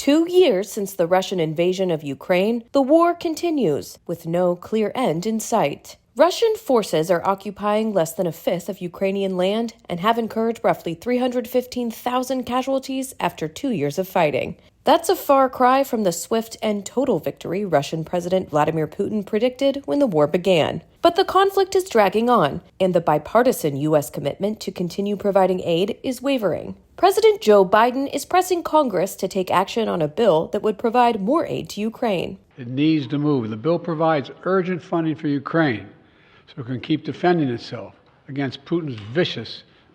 2 years since the Russian invasion of Ukraine, the war continues, with no clear end in sight. Russian forces are occupying less than a fifth of Ukrainian land and have incurred roughly 315,000 casualties after 2 years of fighting. That's a far cry from the swift and total victory Russian President Vladimir Putin predicted when the war began. But the conflict is dragging on, and the bipartisan U.S. commitment to continue providing aid is wavering. President Joe Biden is pressing Congress to take action on a bill that would provide more aid to Ukraine. It needs to move. The bill provides urgent funding for Ukraine so it can keep defending itself against Putin's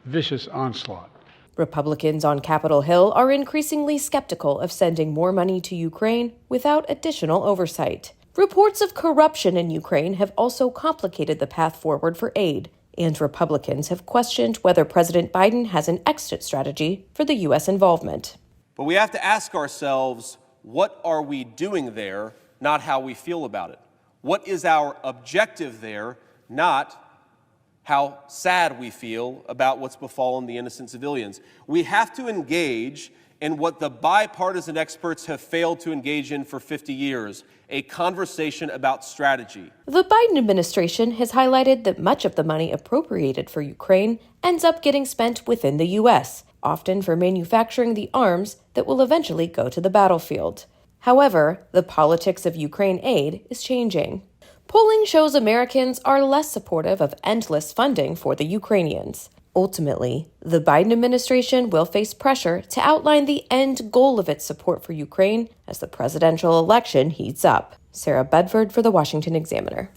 vicious onslaught. Republicans on Capitol Hill are increasingly skeptical of sending more money to Ukraine without additional oversight. Reports of corruption in Ukraine have also complicated the path forward for aid, and Republicans have questioned whether President Biden has an exit strategy for the U.S. involvement. But we have to ask ourselves, what are we doing there, not how we feel about it? What is our objective there, not how sad we feel about what's befallen the innocent civilians? We have to engage in what the bipartisan experts have failed to engage in for 50 years, a conversation about strategy. The Biden administration has highlighted that much of the money appropriated for Ukraine ends up getting spent within the U.S., often for manufacturing the arms that will eventually go to the battlefield. However, the politics of Ukraine aid is changing. Polling shows Americans are less supportive of endless funding for the Ukrainians. Ultimately, the Biden administration will face pressure to outline the end goal of its support for Ukraine as the presidential election heats up. Sarah Bedford for the Washington Examiner.